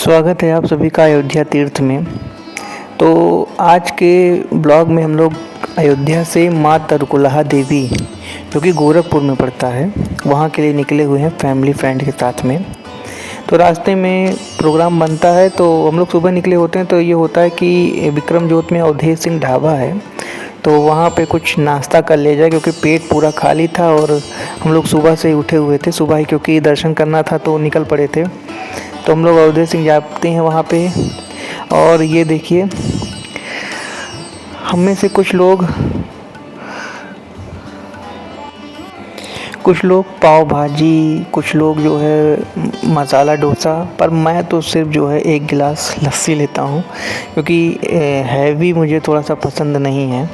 स्वागत है आप सभी का अयोध्या तीर्थ में। तो आज के ब्लॉग में हम लोग अयोध्या से माँ तरकुलहा देवी जो कि गोरखपुर में पड़ता है वहाँ के लिए निकले हुए हैं फैमिली फ्रेंड के साथ में। तो रास्ते में प्रोग्राम बनता है तो हम लोग सुबह निकले होते हैं। तो ये होता है कि विक्रम जोत में अवधेश सिंह ढाबा है तो वहाँ पे कुछ नाश्ता कर ले जाए क्योंकि पेट पूरा खाली था और हम लोग सुबह से उठे हुए थे। सुबह ही क्योंकि दर्शन करना था तो निकल पड़े थे। तो हम लोग अवधेश सिंह जाते हैं वहाँ पे। और ये देखिए हम में से कुछ लोग पाव भाजी, कुछ लोग जो है मसाला डोसा, पर मैं तो सिर्फ जो है एक गिलास लस्सी लेता हूँ क्योंकि हैवी मुझे थोड़ा सा पसंद नहीं है।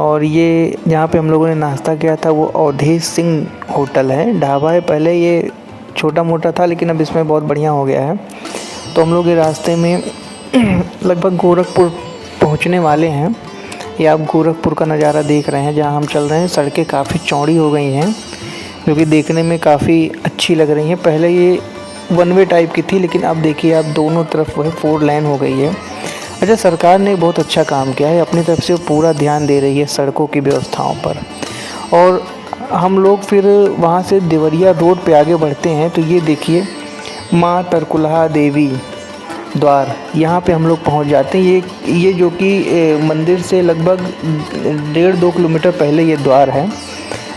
और ये जहाँ पे हम लोगों ने नाश्ता किया था वो अवधेश सिंह होटल है, ढाबा है। पहले ये छोटा मोटा था लेकिन अब इसमें बहुत बढ़िया हो गया है। तो हम लोग ये रास्ते में लगभग गोरखपुर पहुंचने वाले हैं। ये आप गोरखपुर का नज़ारा देख रहे हैं जहां हम चल रहे हैं। सड़कें काफ़ी चौड़ी हो गई हैं जो कि देखने में काफ़ी अच्छी लग रही हैं। पहले ये वन वे टाइप की थी लेकिन अब देखिए आप दोनों तरफ वह 4 लेन हो गई है। अच्छा, सरकार ने बहुत अच्छा काम किया है, अपनी तरफ से पूरा ध्यान दे रही है सड़कों की व्यवस्थाओं पर। और हम लोग फिर वहाँ से देवरिया रोड पे आगे बढ़ते हैं तो ये देखिए माँ तरकुलहा देवी द्वार, यहाँ पे हम लोग पहुँच जाते हैं। ये जो कि मंदिर से लगभग 1.5-2 किलोमीटर पहले ये द्वार है।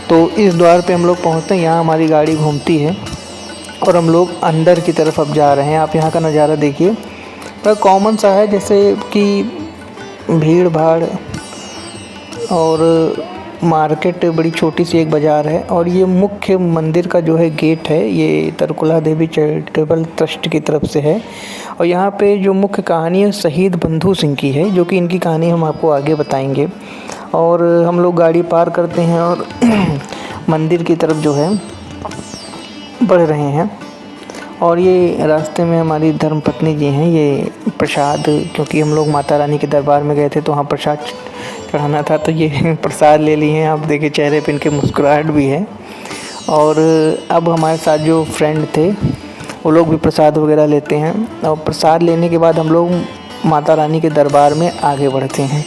तो इस द्वार पे हम लोग पहुँचते हैं, यहाँ हमारी गाड़ी घूमती है और हम लोग अंदर की तरफ अब जा रहे हैं। आप यहाँ का नज़ारा देखिए, तो कॉमन सा है जैसे कि भीड़ भाड़ और मार्केट, बड़ी छोटी सी एक बाज़ार है। और ये मुख्य मंदिर का जो है गेट है, ये तरकुलहा देवी चैरिटेबल ट्रस्ट की तरफ से है। और यहाँ पे जो मुख्य कहानी है शहीद बंधु सिंह की है, जो कि इनकी कहानी हम आपको आगे बताएंगे। और हम लोग गाड़ी पार करते हैं और मंदिर की तरफ जो है बढ़ रहे हैं। और ये रास्ते में हमारी धर्मपत्नी जी हैं, ये प्रसाद, क्योंकि हम लोग माता रानी के दरबार में गए थे तो वहाँ प्रसाद चढ़ाना था तो ये प्रसाद ले लिए हैं। आप देखिए चेहरे पे इनके मुस्कुराहट भी है। और अब हमारे साथ जो फ्रेंड थे वो लोग भी प्रसाद वगैरह लेते हैं। और प्रसाद लेने के बाद हम लोग माता रानी के दरबार में आगे बढ़ते हैं।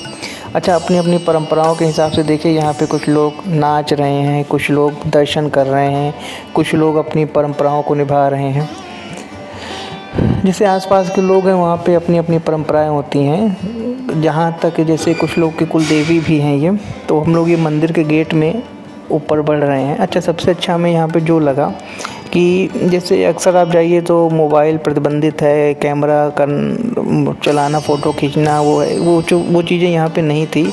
अच्छा, अपनी अपनी परंपराओं के हिसाब से देखिए यहाँ पे कुछ लोग नाच रहे हैं, कुछ लोग दर्शन कर रहे हैं, कुछ लोग अपनी परंपराओं को निभा रहे हैं। जैसे आसपास के लोग हैं वहाँ पे अपनी अपनी परंपराएं होती हैं। जहाँ तक जैसे कुछ लोग की कुल देवी भी हैं ये। तो हम लोग ये मंदिर के गेट में ऊपर बढ़ रहे हैं। अच्छा, सबसे अच्छा हमें यहाँ पे जो लगा कि जैसे अक्सर आप जाइए तो मोबाइल प्रतिबंधित है, कैमरा चलाना, फ़ोटो खींचना, वो चीज़ें यहाँ पे नहीं थी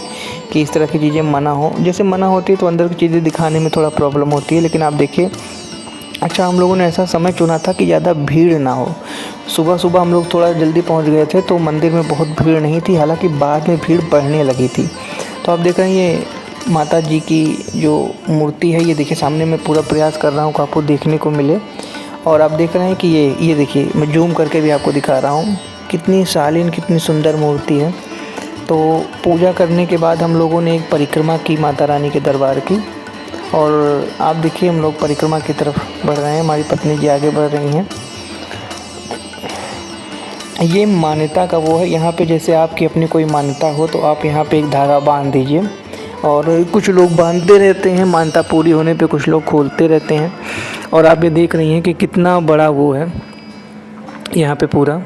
कि इस तरह की चीज़ें मना हो। जैसे मना होती है तो अंदर की चीज़ें दिखाने में थोड़ा प्रॉब्लम होती है, लेकिन आप देखिए अच्छा हम लोगों ने ऐसा समय चुना था कि ज़्यादा भीड़ ना हो। सुबह सुबह हम लोग थोड़ा जल्दी पहुँच गए थे तो मंदिर में बहुत भीड़ नहीं थी, हालाँकि बाद में भीड़ बढ़ने लगी थी। तो आप देख रहे हैं ये माता जी की जो मूर्ति है, ये देखिए सामने मैं पूरा प्रयास कर रहा हूँ कि आपको देखने को मिले। और आप देख रहे हैं कि ये देखिए, मैं जूम करके भी आपको दिखा रहा हूँ, कितनी शालीन, कितनी सुंदर मूर्ति है। तो पूजा करने के बाद हम लोगों ने एक परिक्रमा की माता रानी के दरबार की। और आप देखिए हम लोग परिक्रमा की तरफ बढ़ रहे हैं, हमारी पत्नी जी आगे बढ़ रही हैं। ये मान्यता का वो है, यहाँ पे जैसे आपकी अपनी कोई मान्यता हो तो आप यहाँ पे एक धागा बांध दीजिए। और कुछ लोग बांधते रहते हैं, मान्यता पूरी होने पे कुछ लोग खोलते रहते हैं। और आप ये देख रही हैं कि कितना बड़ा वो है यहाँ पे पूरा।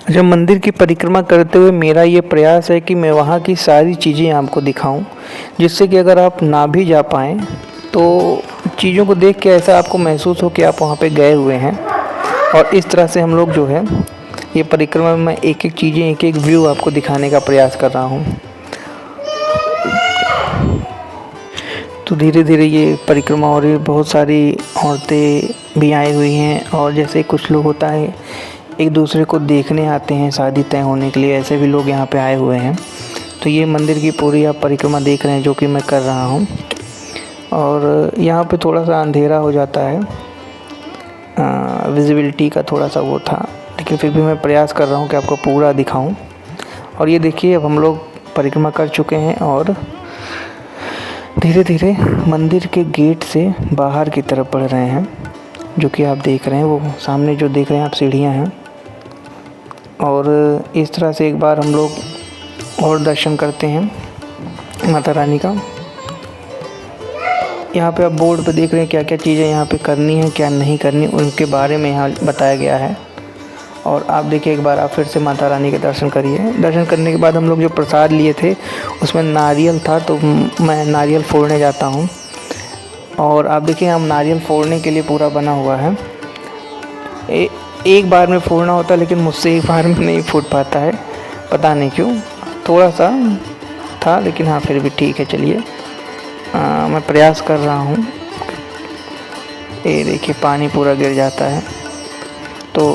अच्छा, मंदिर की परिक्रमा करते हुए मेरा ये प्रयास है कि मैं वहाँ की सारी चीज़ें आपको दिखाऊं, जिससे कि अगर आप ना भी जा पाएँ तो चीज़ों को देख के ऐसा आपको महसूस हो कि आप वहाँ पे गए हुए हैं। और इस तरह से हम लोग जो है ये परिक्रमा में एक एक चीज़ें, एक एक व्यू आपको दिखाने का प्रयास कर रहा हूँ। तो धीरे धीरे ये परिक्रमा हो रही है, बहुत सारी औरतें भी आई हुई हैं। और जैसे कुछ लोग होता है एक दूसरे को देखने आते हैं शादी तय होने के लिए, ऐसे भी लोग यहाँ पे आए हुए हैं। तो ये मंदिर की पूरी आप परिक्रमा देख रहे हैं जो कि मैं कर रहा हूँ। और यहाँ पे थोड़ा सा अंधेरा हो जाता है, विजिबिलिटी का थोड़ा सा वो था, लेकिन फिर भी मैं प्रयास कर रहा हूँ कि आपको पूरा दिखाऊँ। और ये देखिए अब हम लोग परिक्रमा कर चुके हैं और धीरे धीरे मंदिर के गेट से बाहर की तरफ बढ़ रहे हैं। जो कि आप देख रहे हैं, वो सामने जो देख रहे हैं आप सीढ़ियाँ हैं। और इस तरह से एक बार हम लोग और दर्शन करते हैं माता रानी का। यहाँ पे आप बोर्ड पे देख रहे हैं क्या क्या चीज़ें यहाँ पे करनी है, क्या नहीं करनी, उनके बारे में यहाँ बताया गया है। और आप देखिए एक बार आप फिर से माता रानी के दर्शन करिए। दर्शन करने के बाद हम लोग जो प्रसाद लिए थे उसमें नारियल था, तो मैं नारियल फोड़ने जाता हूँ। और आप देखिए हम नारियल फोड़ने के लिए पूरा बना हुआ है। एक बार में फोड़ना होता है, लेकिन मुझसे एक बार में नहीं फूट पाता है, पता नहीं क्यों। थोड़ा सा था, लेकिन हाँ फिर भी ठीक है। चलिए मैं प्रयास कर रहा हूँ। ये देखिए पानी पूरा गिर जाता है। तो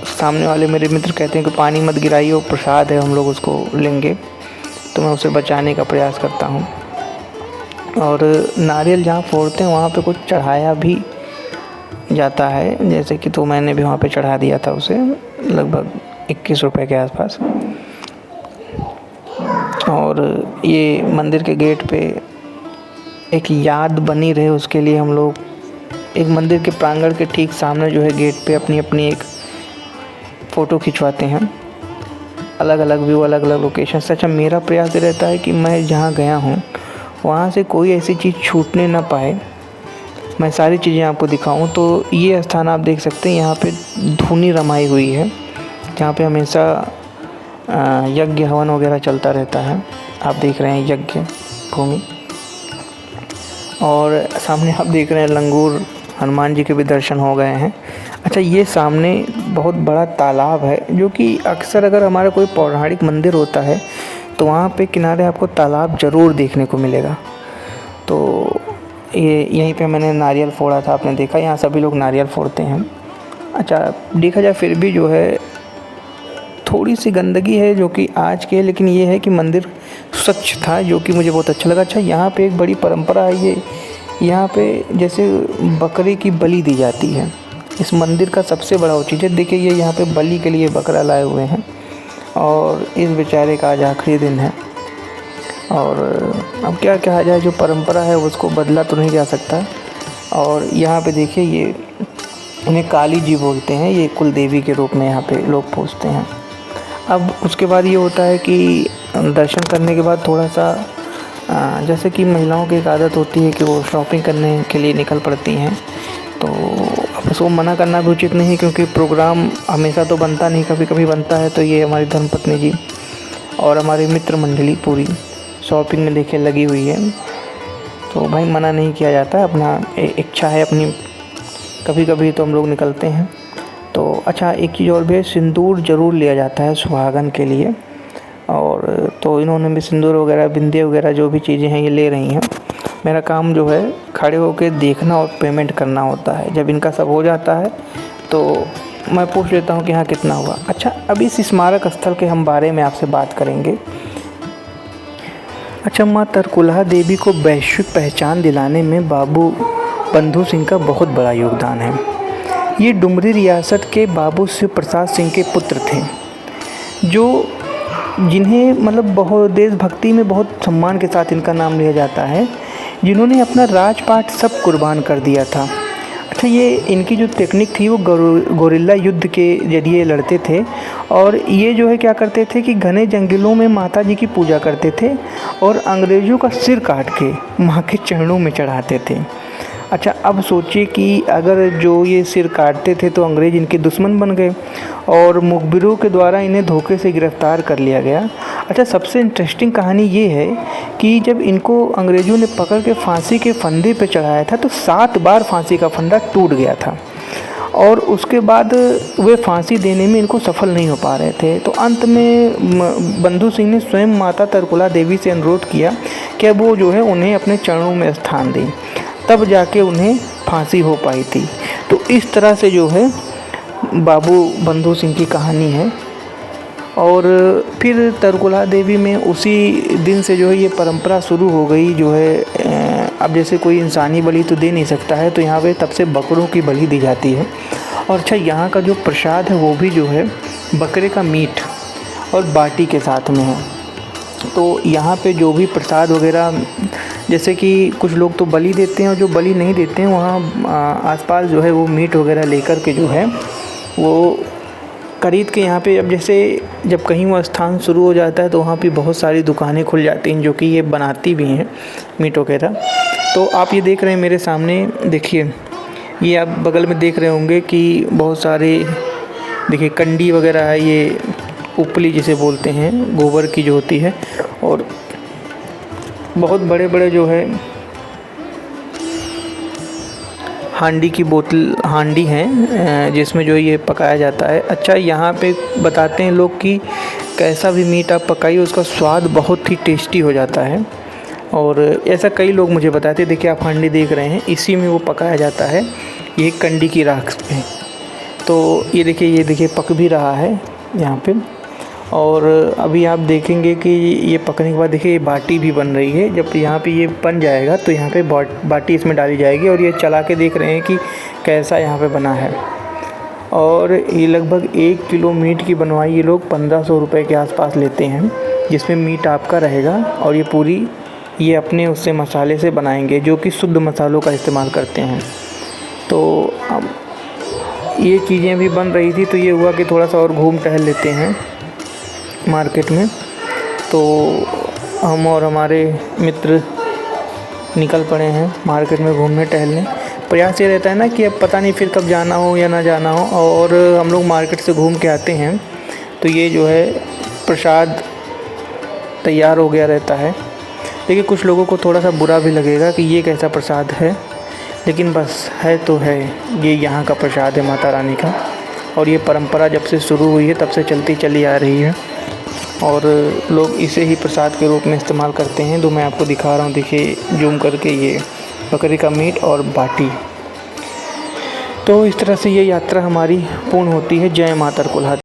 सामने वाले मेरे मित्र कहते हैं कि पानी मत गिराइए, वो प्रसाद है, हम लोग उसको लेंगे। तो मैं उसे बचाने का प्रयास करता हूँ। और नारियल जहाँ फोड़ते हैं वहाँ पे कुछ चढ़ाया भी जाता है, जैसे कि तो मैंने भी वहाँ पे चढ़ा दिया था उसे, लगभग 21 रुपए के आसपास। और ये मंदिर के गेट पे एक याद बनी रहे, उसके लिए हम लोग एक मंदिर के प्रांगण के ठीक सामने जो है गेट पे अपनी अपनी एक फ़ोटो खिंचवाते हैं, अलग अलग व्यू, अलग अलग लोकेशन से। अच्छा, मेरा प्रयास ये रहता है कि मैं जहाँ गया हूँ वहाँ से कोई ऐसी चीज़ छूटने ना पाए, मैं सारी चीज़ें आपको दिखाऊं। तो ये स्थान आप देख सकते हैं, यहाँ पे धूनी रमाई हुई है, जहाँ पे हमेशा यज्ञ हवन वगैरह चलता रहता है। आप देख रहे हैं यज्ञ भूमि। और सामने आप देख रहे हैं लंगूर हनुमान जी के भी दर्शन हो गए हैं। अच्छा, ये सामने बहुत बड़ा तालाब है, जो कि अक्सर अगर हमारा कोई पौराणिक मंदिर होता है तो वहाँ पे किनारे आपको तालाब ज़रूर देखने को मिलेगा। तो ये यहीं पे मैंने नारियल फोड़ा था, आपने देखा, यहाँ सभी लोग नारियल फोड़ते हैं। अच्छा, देखा जाए फिर भी जो है थोड़ी सी गंदगी है जो कि आज के, लेकिन ये है कि मंदिर स्वच्छ था, जो कि मुझे बहुत अच्छा लगा। अच्छा, यहाँ पे एक बड़ी परंपरा है, ये यहाँ पे जैसे बकरे की बलि दी जाती है, इस मंदिर का सबसे बड़ा वो चीज़ है। देखिए ये यहाँ पे बलि के लिए बकरा लाए हुए हैं, और इस बेचारे का आज आखिरी दिन है। और अब क्या कहा जाए, जो परंपरा है उसको बदला तो नहीं जा सकता। और यहाँ पे देखिए ये इन्हें काली जी बोलते हैं, ये कुल देवी के रूप में यहाँ पे लोग पूजते हैं। अब उसके बाद ये होता है कि दर्शन करने के बाद थोड़ा सा जैसे कि महिलाओं की एक आदत होती है कि वो शॉपिंग करने के लिए निकल पड़ती हैं, तो अब उसको मना करना भी उचित नहीं है, क्योंकि प्रोग्राम हमेशा तो बनता नहीं, कभी कभी बनता है। तो ये हमारी धर्मपत्नी जी और हमारी मित्र मंडली पूरी शॉपिंग में देखिए लगी हुई है। तो भाई मना नहीं किया जाता, अपना इच्छा है अपनी, कभी कभी तो हम लोग निकलते हैं। तो अच्छा, एक चीज़ और भी है, सिंदूर ज़रूर लिया जाता है सुहागन के लिए। और तो इन्होंने भी सिंदूर वगैरह, बिंदी वगैरह जो भी चीज़ें हैं ये ले रही हैं। मेरा काम जो है खड़े होकर देखना और पेमेंट करना होता है। जब इनका सब हो जाता है तो मैं पूछ लेता हूँ कि हाँ कितना हुआ। अच्छा, अब इस स्मारक स्थल के हम बारे में आपसे बात करेंगे। अच्छा, माँ तरकुलहा देवी को वैश्विक पहचान दिलाने में बाबू बंधु सिंह का बहुत बड़ा योगदान है। ये डुमरी रियासत के बाबू शिव प्रसाद सिंह के पुत्र थे, जो जिन्हें मतलब बहुत देशभक्ति में बहुत सम्मान के साथ इनका नाम लिया जाता है, जिन्होंने अपना राजपाट सब कुर्बान कर दिया था। अच्छा, ये इनकी जो टेक्निक थी वो गोरिल्ला युद्ध के जरिए लड़ते थे। और ये जो है क्या करते थे कि घने जंगलों में माता जी की पूजा करते थे और अंग्रेज़ों का सिर काट के माँ के चरणों में चढ़ाते थे। अच्छा, अब सोचिए कि अगर जो ये सिर काटते थे तो अंग्रेज़ इनके दुश्मन बन गए और मुखबिरों के द्वारा इन्हें धोखे से गिरफ़्तार कर लिया गया। अच्छा, सबसे इंटरेस्टिंग कहानी ये है कि जब इनको अंग्रेज़ों ने पकड़ के फांसी के फंदे पे चढ़ाया था तो 7 बार फांसी का फंदा टूट गया था, और उसके बाद वे फांसी देने में इनको सफल नहीं हो पा रहे थे। तो अंत में बंधु सिंह ने स्वयं माता तरकुलहा देवी से अनुरोध किया कि वो जो है उन्हें अपने चरणों में स्थान दें, तब जाके उन्हें फांसी हो पाई थी। तो इस तरह से जो है बाबू बंधु सिंह की कहानी है। और फिर तरकुलहा देवी में उसी दिन से जो है ये परंपरा शुरू हो गई, जो है अब जैसे कोई इंसानी बलि तो दे नहीं सकता है, तो यहाँ पे तब से बकरों की बलि दी जाती है। और अच्छा, यहाँ का जो प्रसाद है वो भी जो है बकरे का मीट और बाटी के साथ में है। तो यहाँ पे जो भी प्रसाद वगैरह जैसे कि कुछ लोग तो बलि देते हैं और जो बलि नहीं देते हैं वहाँ आसपास जो है वो मीट वगैरह लेकर के जो है वो खरीद के यहाँ पे, अब जैसे जब कहीं वो स्थान शुरू हो जाता है तो वहाँ पे बहुत सारी दुकानें खुल जाती हैं जो कि ये बनाती भी हैं मीट वगैरह। तो आप ये देख रहे हैं मेरे सामने, देखिए ये आप बगल में देख रहे होंगे कि बहुत सारे, देखिए कंडी वगैरह है, ये उपली जिसे बोलते हैं, गोबर की जो होती है, और बहुत बड़े बड़े जो है हांडी की बोतल, हांडी हैं जिसमें जो ये पकाया जाता है। अच्छा, यहाँ पे बताते हैं लोग कि कैसा भी मीट आप पकाइए उसका स्वाद बहुत ही टेस्टी हो जाता है, और ऐसा कई लोग मुझे बताते हैं। देखिए आप हांडी देख रहे हैं, इसी में वो पकाया जाता है, ये कंडी की राख पे। तो ये देखिए पक भी रहा है यहाँ पे, और अभी आप देखेंगे कि ये पकने के बाद देखिए ये बाटी भी बन रही है। जब यहाँ पे ये बन जाएगा तो यहाँ पे बाटी इसमें डाली जाएगी, और ये चला के देख रहे हैं कि कैसा यहाँ पे बना है। और ये लगभग 1 किलो मीट की बनवाई ये लोग 1500 रुपये के आसपास लेते हैं, जिसमें मीट आपका रहेगा, और ये पूरी ये अपने उससे मसाले से बनाएंगे जो कि शुद्ध मसालों का इस्तेमाल करते हैं। तो अब ये चीज़ें भी बन रही थी, तो ये हुआ कि थोड़ा सा और घूम टहल लेते हैं मार्केट में। तो हम और हमारे मित्र निकल पड़े हैं मार्केट में घूमने टहलने। प्रयास ये रहता है ना कि अब पता नहीं फिर कब जाना हो या ना जाना हो, और हम लोग मार्केट से घूम के आते हैं तो ये जो है प्रसाद तैयार हो गया रहता है। देखिए कुछ लोगों को थोड़ा सा बुरा भी लगेगा कि ये कैसा प्रसाद है, लेकिन बस है तो है, ये यहाँ का प्रसाद है माता रानी का, और ये परंपरा जब से शुरू हुई है तब से चलती चली आ रही है, और लोग इसे ही प्रसाद के रूप में इस्तेमाल करते हैं। तो मैं आपको दिखा रहा हूँ, देखिए जूम करके, ये बकरी का मीट और बाटी। तो इस तरह से ये यात्रा हमारी पूर्ण होती है। जय माता कुल्हा।